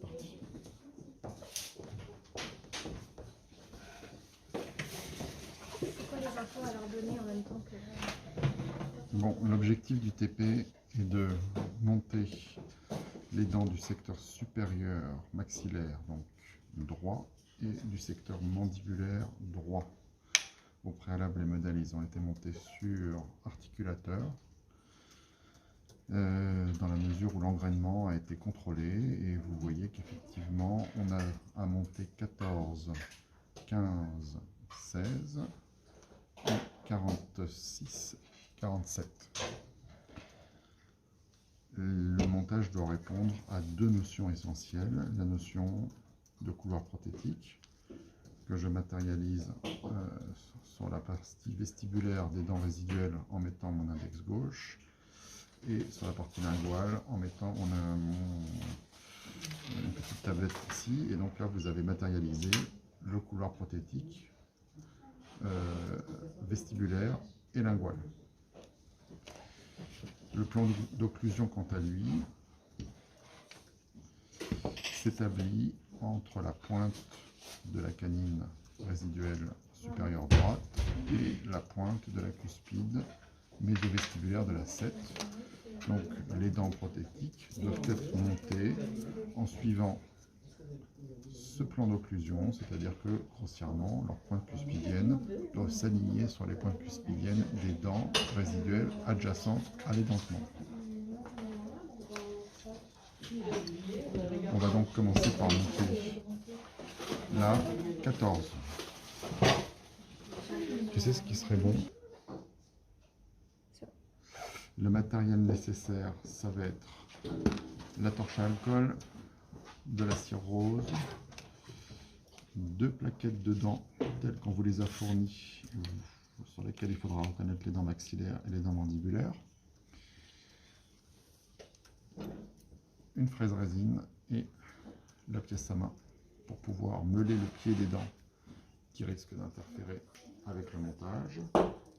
Parti. C'est quoi les infos à leur donner en même temps que... Bon, l'objectif du TP est de monter les dents du secteur supérieur maxillaire, donc droit, et du secteur mandibulaire droit. Au préalable, les modèles ils ont été montés sur articulateur, dans la mesure où l'engrainement a été contrôlé, et vous voyez qu'effectivement on a à monter 14, 15, 16 et 46, 47. Le montage doit répondre à deux notions essentielles. La notion de couloir prothétique, que je matérialise sur la partie vestibulaire des dents résiduelles en mettant mon index gauche, et sur la partie linguale en mettant une petite tablette ici. Et donc là, vous avez matérialisé le couloir prothétique vestibulaire et lingual. Le plan d'occlusion, quant à lui, s'établit entre la pointe de la canine résiduelle supérieure droite et la pointe de la cuspide méso-vestibulaire de la 7. Donc les dents prothétiques doivent être montées en suivant ce plan d'occlusion, c'est-à-dire que grossièrement, leurs pointes cuspidiennes doivent s'aligner sur les pointes cuspidiennes des dents résiduelles adjacentes à l'édentement. On va donc commencer par monter la 14. Tu sais ce qui serait bon? Le matériel nécessaire, ça va être la torche à alcool, de la cire rose, 2 plaquettes de dents telles qu'on vous les a fournies, sur lesquelles il faudra reconnaître les dents maxillaires et les dents mandibulaires, une fraise résine et la pièce à main pour pouvoir meuler le pied des dents qui risquent d'interférer avec le montage,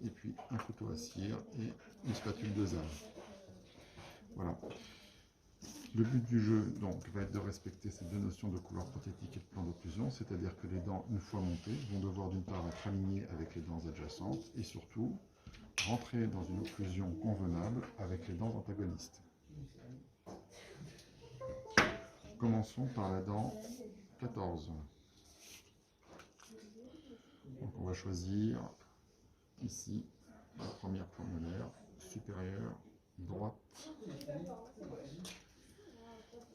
et puis un couteau à cire et une spatule dosage. Voilà. Le but du jeu donc va être de respecter ces deux notions de couloir prothétique et de plan d'occlusion, c'est-à-dire que les dents, une fois montées, vont devoir d'une part être alignées avec les dents adjacentes et surtout rentrer dans une occlusion convenable avec les dents antagonistes. Commençons par la dent 14. Donc on va choisir ici la première promolaire supérieure droite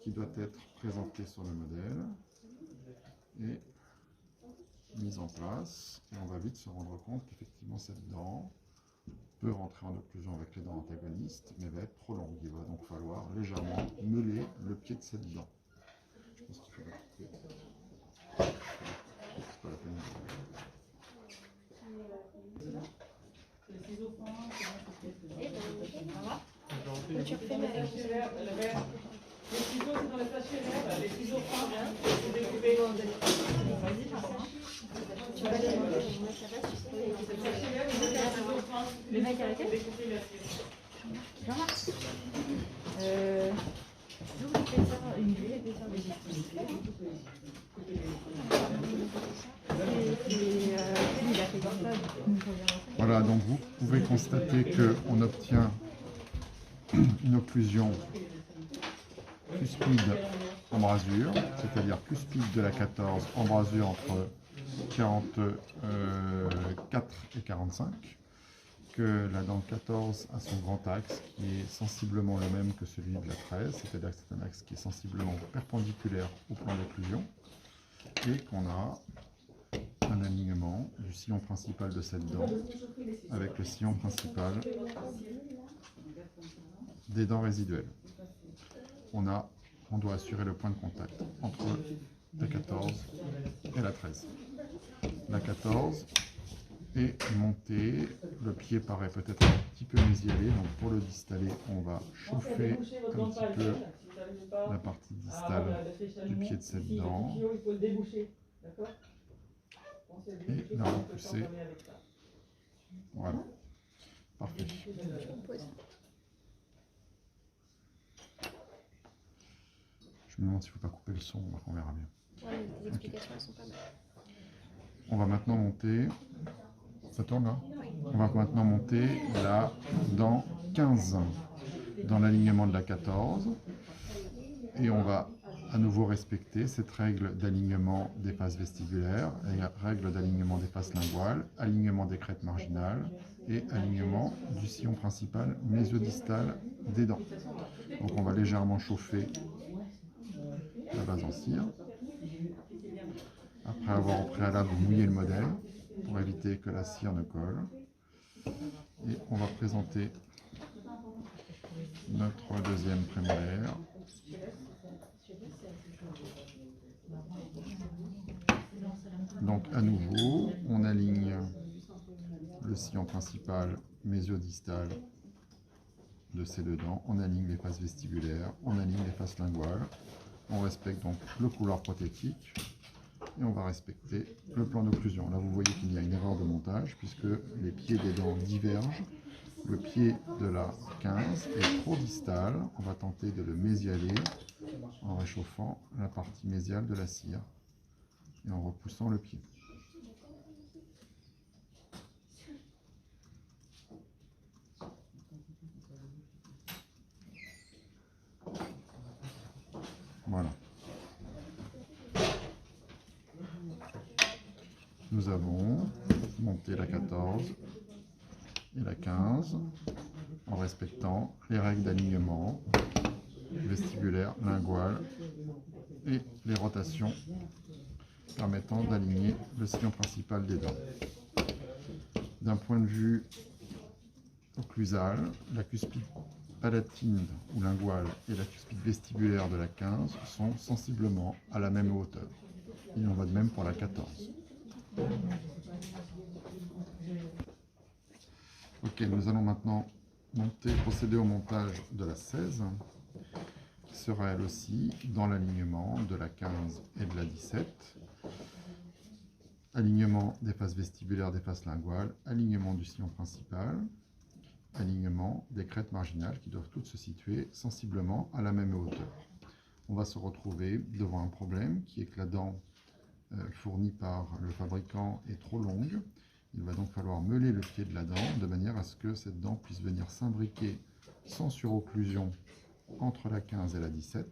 qui doit être présentée sur le modèle et mise en place. Et on va vite se rendre compte qu'effectivement cette dent peut rentrer en occlusion avec les dents antagonistes, mais va être trop longue. Il va donc falloir légèrement meuler le pied de cette dent. Je pense qu'il faut la couper. C'est pas la peine. Tu refais ma... Les ciseaux, c'est dans le sachet vert, les ciseaux fins, c'est découpé. Vas-y, pardon. Tu vas aller mettre la base, tu sais. Le mec à la tête Jean-Marc double épaisseur, une double épaisseur de Voilà, donc vous pouvez constater qu'on obtient une occlusion cuspide embrasure, c'est-à-dire cuspide de la 14, embrasure entre 44 et 45, que la dent 14 a son grand axe qui est sensiblement le même que celui de la 13, c'est-à-dire que c'est un axe qui est sensiblement perpendiculaire au plan d'occlusion, et qu'on a un alignement du sillon principal de cette dent avec le sillon principal des dents résiduelles. On doit assurer le point de contact entre la 14 et la 13. La 14 est montée, le pied paraît peut-être un petit peu mésialé, donc pour le distaller, on va chauffer un petit peu la partie distale du pied de cette dent et la repousser. Voilà, parfait. Je me demande s'il ne faut pas couper le son, on verra bien. Ouais, les explications, elles sont pas mal. On va maintenant monter, ça tourne là? On va maintenant monter la dent 15 dans l'alignement de la 14 et on va à nouveau respecter cette règle d'alignement des faces vestibulaires, règle d'alignement des faces linguales, alignement des crêtes marginales et alignement du sillon principal mésodistal des dents. Donc on va légèrement chauffer la base en cire. Après avoir au préalable mouillé le modèle pour éviter que la cire ne colle. Et on va présenter notre deuxième prémolaire. Donc à nouveau, on aligne le sillon principal mésodistal de ces deux dents, on aligne les faces vestibulaires, on aligne les faces linguales, on respecte donc le couloir prothétique et on va respecter le plan d'occlusion. Là vous voyez qu'il y a une erreur de montage puisque les pieds des dents divergent. Le pied de la 15 est trop distal, on va tenter de le mésialer en réchauffant la partie mésiale de la cire et en repoussant le pied. Voilà. Nous avons monté la 14 et la 15 en respectant les règles d'alignement vestibulaire, lingual et les rotations permettant d'aligner le sillon principal des dents. D'un point de vue occlusal, la cuspide palatine ou linguale et la cuspide vestibulaire de la 15 sont sensiblement à la même hauteur. Il en va de même pour la 14. Ok, nous allons maintenant procéder au montage de la 16, qui sera elle aussi dans l'alignement de la 15 et de la 17. Alignement des faces vestibulaires, des faces linguales, alignement du sillon principal, alignement des crêtes marginales qui doivent toutes se situer sensiblement à la même hauteur. On va se retrouver devant un problème qui est que la dent fournie par le fabricant est trop longue. Il va donc falloir meuler le pied de la dent de manière à ce que cette dent puisse venir s'imbriquer sans surocclusion entre la 15 et la 17.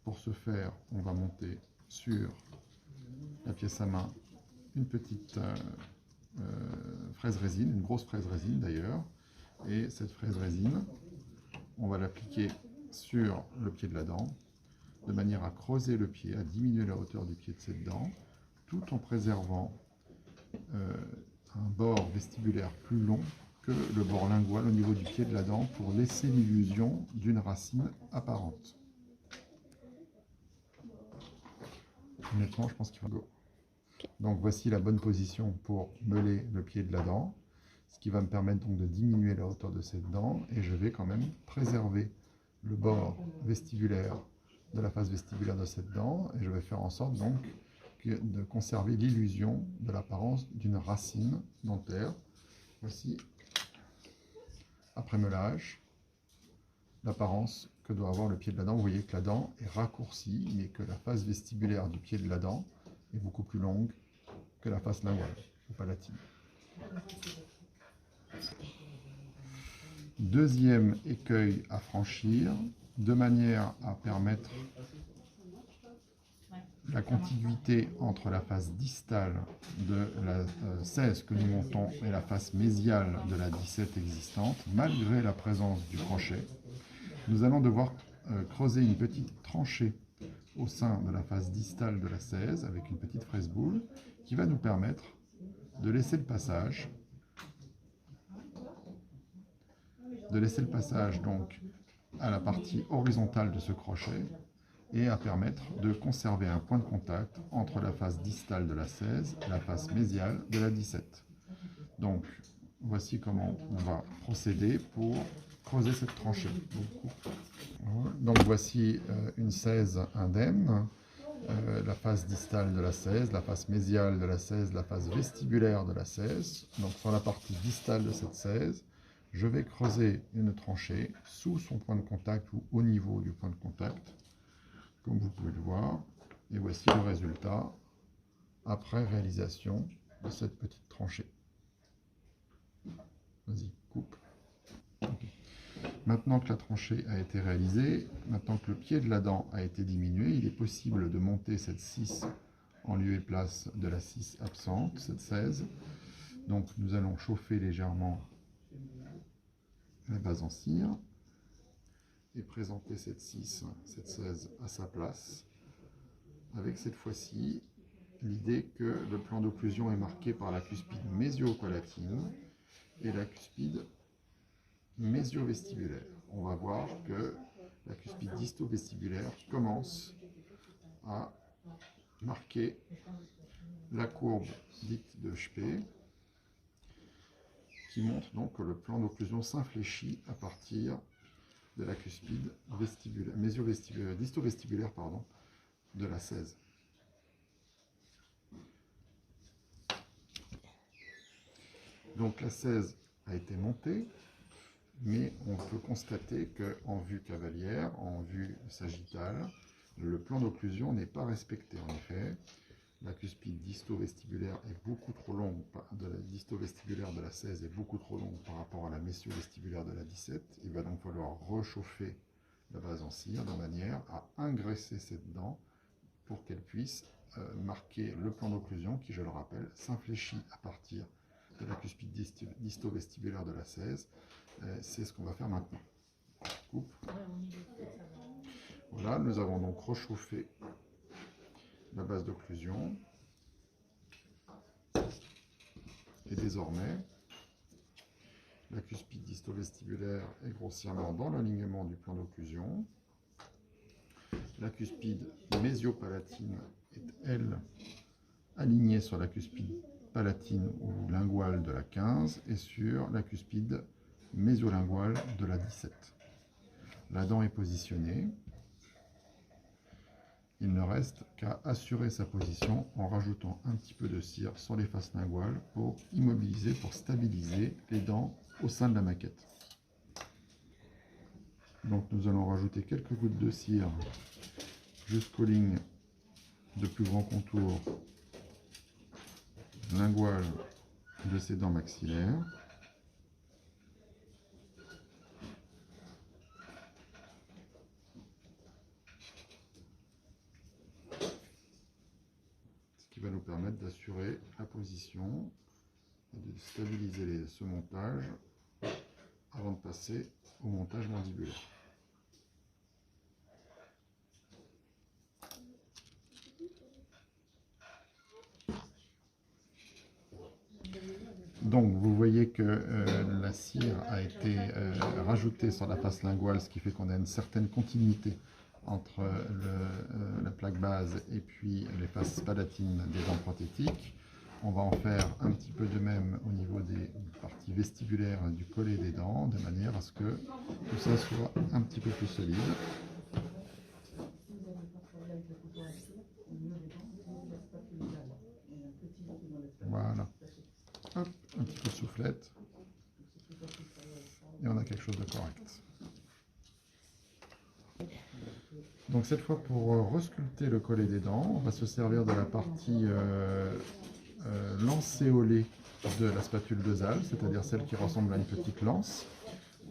Pour ce faire, on va monter sur la pièce à main une petite fraise résine, une grosse fraise résine d'ailleurs, et cette fraise résine, on va l'appliquer sur le pied de la dent, de manière à creuser le pied, à diminuer la hauteur du pied de cette dent, tout en préservant un bord vestibulaire plus long que le bord lingual au niveau du pied de la dent pour laisser l'illusion d'une racine apparente. Honnêtement, je pense qu'il va go. Donc voici la bonne position pour meuler le pied de la dent, ce qui va me permettre donc de diminuer la hauteur de cette dent, et je vais quand même préserver le bord vestibulaire de la face vestibulaire de cette dent, et je vais faire en sorte donc de conserver l'illusion de l'apparence d'une racine dentaire. Voici, après meulage, l'apparence que doit avoir le pied de la dent. Vous voyez que la dent est raccourcie, mais que la face vestibulaire du pied de la dent est beaucoup plus longue que la face linguale ou palatine. Deuxième écueil à franchir, de manière à permettre la contiguïté entre la face distale de la 16 que nous montons et la face mésiale de la 17 existante, malgré la présence du crochet. Nous allons devoir creuser une petite tranchée au sein de la face distale de la 16 avec une petite fraise boule qui va nous permettre de laisser le passage donc à la partie horizontale de ce crochet et à permettre de conserver un point de contact entre la face distale de la 16 et la face mésiale de la 17. Donc voici comment on va procéder pour creuser cette tranchée. Donc voici une 16 indemne, la face distale de la 16, la face mésiale de la 16, la face vestibulaire de la 16. Donc sur la partie distale de cette 16, je vais creuser une tranchée sous son point de contact ou au niveau du point de contact comme vous pouvez le voir. Et voici le résultat après réalisation de cette petite tranchée. Vas-y, coupe. Okay. Maintenant que la tranchée a été réalisée, maintenant que le pied de la dent a été diminué, il est possible de monter cette 6 en lieu et place de la 6 absente, cette 16. Donc nous allons chauffer légèrement la base en cire et présenter cette 6, cette 16 à sa place, avec cette fois-ci l'idée que le plan d'occlusion est marqué par la cuspide mésio-palatine et la cuspide mésio-vestibulaire. On va voir que la cuspide disto-vestibulaire commence à marquer la courbe dite de Spee, qui montre donc que le plan d'occlusion s'infléchit à partir de la cuspide vestibulaire, mésio-vestibulaire, disto-vestibulaire, pardon, de la 16. Donc la 16 a été montée, mais on peut constater qu'en vue cavalière, en vue sagittale, le plan d'occlusion n'est pas respecté. En effet, la cuspide disto-vestibulaire est beaucoup trop longue, de la disto-vestibulaire de la 16 est beaucoup trop longue par rapport à la mésio-vestibulaire de la 17. Il va donc falloir rechauffer la base en cire de manière à engraisser cette dent pour qu'elle puisse marquer le plan d'occlusion qui, je le rappelle, s'infléchit à partir de la cuspide disto-vestibulaire de la 16. C'est ce qu'on va faire maintenant. Coupe. Voilà, nous avons donc rechauffé la base d'occlusion. Et désormais, la cuspide disto-vestibulaire est grossièrement dans l'alignement du plan d'occlusion. La cuspide mésio-palatine est, elle, alignée sur la cuspide palatine ou linguale de la 15 et sur la cuspide mésiolinguale de la 17. La dent est positionnée. Il ne reste qu'à assurer sa position en rajoutant un petit peu de cire sur les faces linguales pour immobiliser, pour stabiliser les dents au sein de la maquette. Donc nous allons rajouter quelques gouttes de cire jusqu'aux lignes de plus grand contour linguales de ces dents maxillaires. Va nous permettre d'assurer la position et de stabiliser ce montage avant de passer au montage mandibulaire. Donc vous voyez que la cire a été rajoutée sur la face linguale, ce qui fait qu'on a une certaine continuité entre la plaque base et puis les faces palatines des dents prothétiques. On va en faire un petit peu de même au niveau des parties vestibulaires du collet des dents, de manière à ce que tout ça soit un petit peu plus solide. Voilà. Hop, un petit peu de soufflette. Et on a quelque chose de correct. Donc cette fois, pour resculpter le collet des dents, on va se servir de la partie lancéolée de la spatule de Zal, c'est-à-dire celle qui ressemble à une petite lance,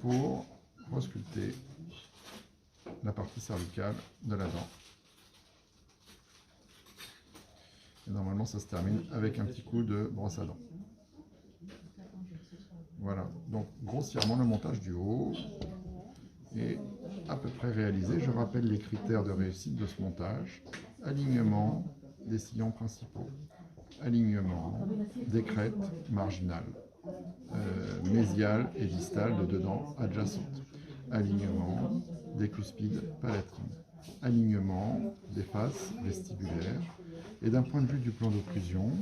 pour resculpter la partie cervicale de la dent. Et normalement, ça se termine avec un petit coup de brosse à dents. Voilà, donc grossièrement le montage du haut est à peu près réalisé. Je rappelle les critères de réussite de ce montage. Alignement des sillons principaux, alignement des crêtes marginales, mésiales et distales de deux dents adjacentes, alignement des cuspides palatines, alignement des faces vestibulaires. Et d'un point de vue du plan d'occlusion,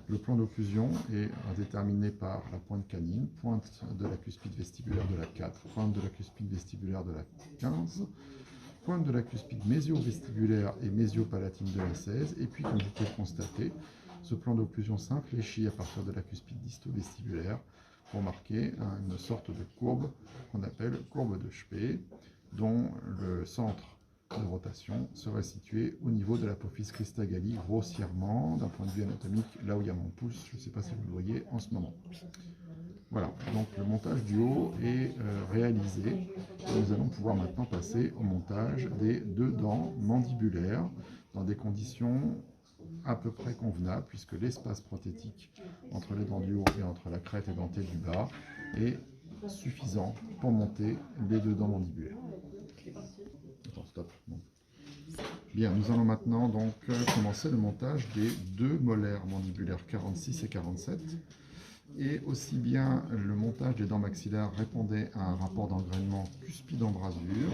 le plan d'occlusion est déterminé par la pointe canine, pointe de la cuspide vestibulaire de la 4, pointe de la cuspide vestibulaire de la 15, pointe de la cuspide mésio-vestibulaire et mésio-palatine de la 16. Et puis, comme vous pouvez le constater, ce plan d'occlusion s'infléchit à partir de la cuspide disto-vestibulaire pour marquer une sorte de courbe qu'on appelle courbe de Spee, dont le centre de rotation serait situé au niveau de l'apophyse cristagalli, grossièrement, d'un point de vue anatomique, là où il y a mon pouce. Je ne sais pas si vous le voyez en ce moment. Voilà, donc le montage du haut est réalisé. Nous allons pouvoir maintenant passer au montage des deux dents mandibulaires dans des conditions à peu près convenables, puisque l'espace prothétique entre les dents du haut et entre la crête édentée du bas est suffisant pour monter les deux dents mandibulaires. Attends, stop. Bon. Bien, nous allons maintenant donc commencer le montage des deux molaires mandibulaires 46 et 47. Et aussi bien le montage des dents maxillaires répondait à un rapport d'engrainement cuspide-embrasure,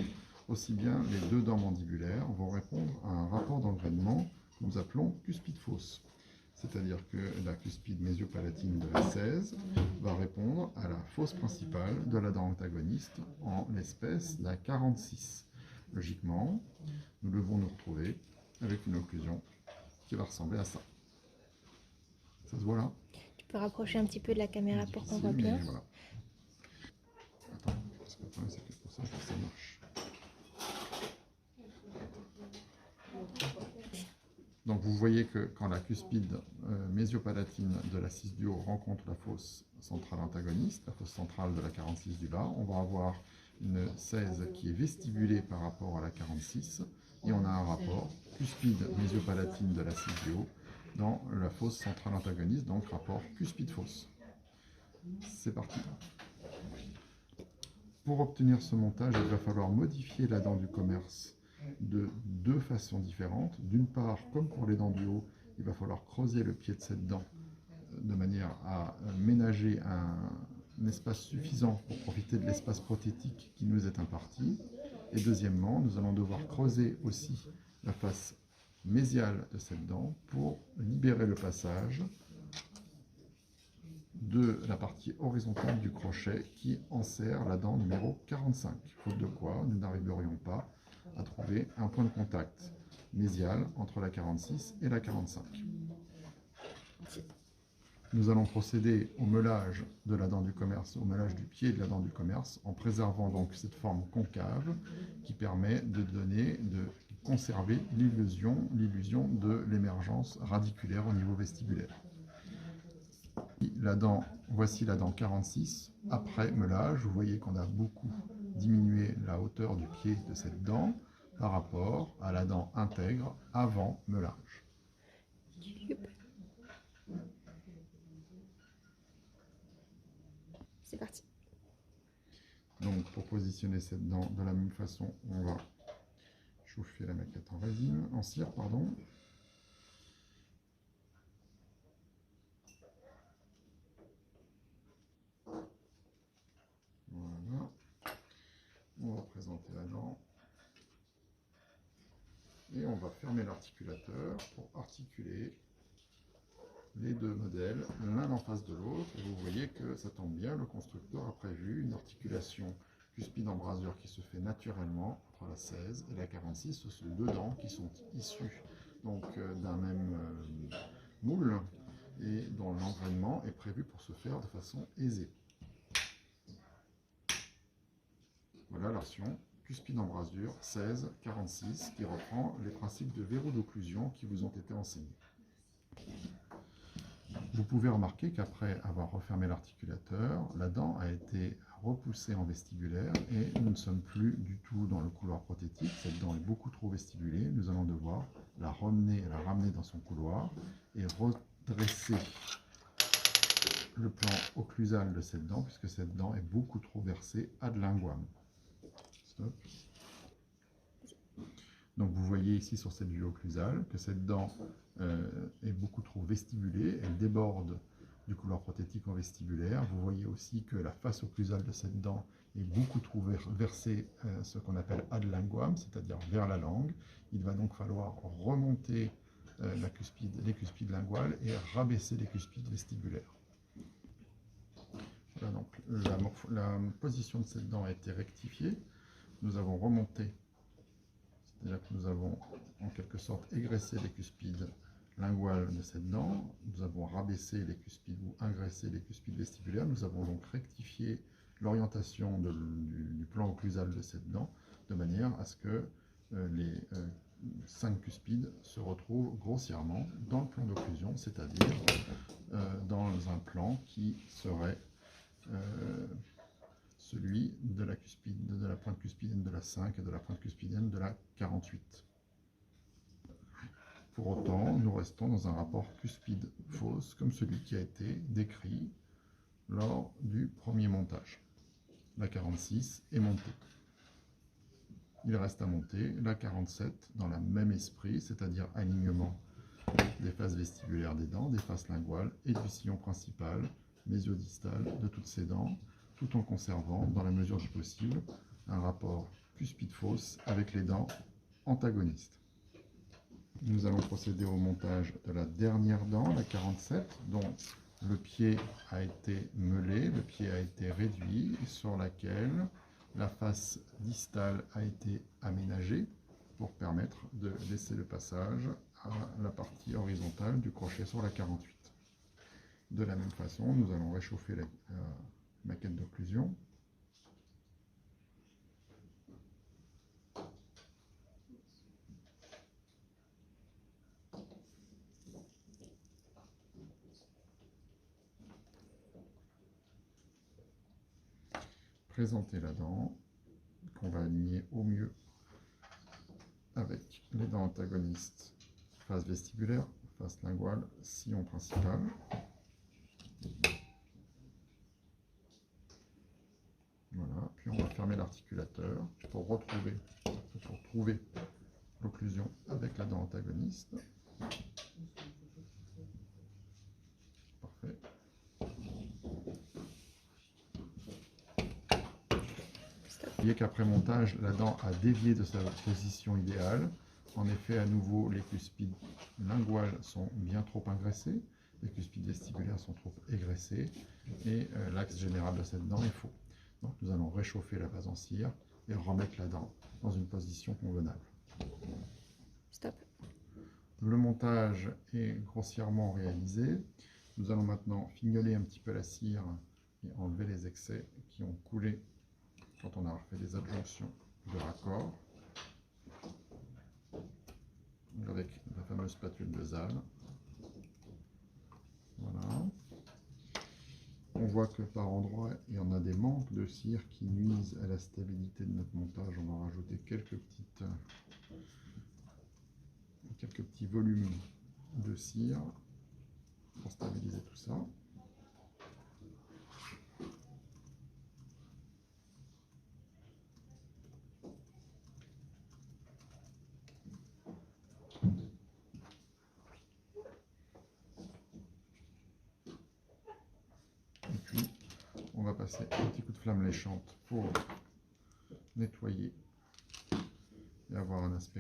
aussi bien les deux dents mandibulaires vont répondre à un rapport d'engrainement que nous appelons cuspide fausse. C'est-à-dire que la cuspide mésiopalatine de la 16 va répondre à la fosse principale de la dent antagoniste, en l'espèce la 46. Logiquement, nous devons nous retrouver avec une occlusion qui va ressembler à ça. Ça se voit là? Tu peux rapprocher un petit peu de la caméra pour qu'on voit bien. Voilà. Attends, parce que le problème c'est que pour ça, ça marche. Donc vous voyez que quand la cuspide mésiopalatine de la 6 du haut rencontre la fosse centrale antagoniste, la fosse centrale de la 46 du bas, on va avoir une 16 qui est vestibulée par rapport à la 46, et on a un rapport cuspide mésiopalatine de la 6 du haut dans la fosse centrale antagoniste, donc rapport cuspide fausse. C'est parti. Pour obtenir ce montage, il va falloir modifier la dent du commerce de deux façons différentes. D'une part, comme pour les dents du haut, il va falloir creuser le pied de cette dent de manière à ménager un espace suffisant pour profiter de l'espace prothétique qui nous est imparti. Et deuxièmement, nous allons devoir creuser aussi la face mésiale de cette dent pour libérer le passage de la partie horizontale du crochet qui enserre la dent numéro 45, faute de quoi nous n'arriverions pas à trouver un point de contact mésial entre la 46 et la 45. Nous allons procéder au meulage de la dent du commerce, au meulage du pied de la dent du commerce, en préservant donc cette forme concave qui permet de conserver l'illusion de l'émergence radiculaire au niveau vestibulaire. Voici la dent 46 après meulage. Vous voyez qu'on a beaucoup diminué la hauteur du pied de cette dent par rapport à la dent intègre avant meulage. C'est parti. Donc pour positionner cette dent de la même façon, on va chauffer la maquette en cire, pardon. Voilà. On va présenter la dent. Et on va fermer l'articulateur pour articuler les deux modèles l'un en face de l'autre. Et vous voyez que ça tombe bien, le constructeur a prévu une articulation cuspide-embrasure qui se fait naturellement entre la 16 et la 46. Ce sont deux dents qui sont issues d'un même moule et dont l'engrainement est prévu pour se faire de façon aisée. Voilà l'artion cuspide-embrasure 16-46 qui reprend les principes de verrou d'occlusion qui vous ont été enseignés. Vous pouvez remarquer qu'après avoir refermé l'articulateur, la dent a été repoussée en vestibulaire et nous ne sommes plus du tout dans le couloir prothétique. Cette dent est beaucoup trop vestibulée. Nous allons devoir la ramener dans son couloir et redresser le plan occlusal de cette dent puisque cette dent est beaucoup trop versée ad linguam. Stop. Donc vous voyez ici sur cette vue occlusale que cette dent est beaucoup trop vestibulée, elle déborde du couloir prothétique en vestibulaire. Vous voyez aussi que la face occlusale de cette dent est beaucoup trop versée, ce qu'on appelle ad linguam, c'est-à-dire vers la langue. Il va donc falloir remonter les cuspides linguales et rabaisser les cuspides vestibulaires. Voilà, donc la position de cette dent a été rectifiée. Nous avons remonté, c'est-à-dire que nous avons en quelque sorte égraissé les cuspides linguales de cette dent, nous avons rabaissé les cuspides ou ingraissé les cuspides vestibulaires, nous avons donc rectifié l'orientation du plan occlusal de cette dent, de manière à ce que les 5 cuspides se retrouvent grossièrement dans le plan d'occlusion, c'est-à-dire dans un plan qui serait celui de la pointe cuspidienne de la 5 et de la pointe cuspidienne de la 48. Pour autant, nous restons dans un rapport cuspide-fausse comme celui qui a été décrit lors du premier montage. La 46 est montée. Il reste à monter la 47 dans le même esprit, c'est-à-dire alignement des faces vestibulaires des dents, des faces linguales et du sillon principal, mésio-distal de toutes ces dents, tout en conservant, dans la mesure du possible, un rapport cuspide-fausse avec les dents antagonistes. Nous allons procéder au montage de la dernière dent, la 47, dont le pied a été meulé, le pied a été réduit, et sur laquelle la face distale a été aménagée pour permettre de laisser le passage à la partie horizontale du crochet sur la 48. De la même façon, nous allons réchauffer la maquette d'occlusion. Présenter la dent, qu'on va aligner au mieux avec les dents antagonistes, face vestibulaire, face linguale, sillon principal. Voilà, puis on va fermer l'articulateur pour trouver l'occlusion avec la dent antagoniste. Parfait. Vous voyez qu'après montage, la dent a dévié de sa position idéale. En effet, à nouveau, les cuspides linguales sont bien trop engraissés, les cuspides vestibulaires sont trop égraissés, et l'axe général de cette dent est faux. Donc nous allons réchauffer la base en cire et remettre la dent dans une position convenable. Stop. Le montage est grossièrement réalisé. Nous allons maintenant fignoler un petit peu la cire et enlever les excès qui ont coulé quand on a fait des adjonctions de raccord avec la fameuse spatule de Zal. Voilà. On voit que par endroits, il y en a des manques de cire qui nuisent à la stabilité de notre montage. On va rajouter quelques petits volumes de cire pour stabiliser tout ça. Et puis, on va passer un petit coup de flamme léchante pour nettoyer et avoir un aspect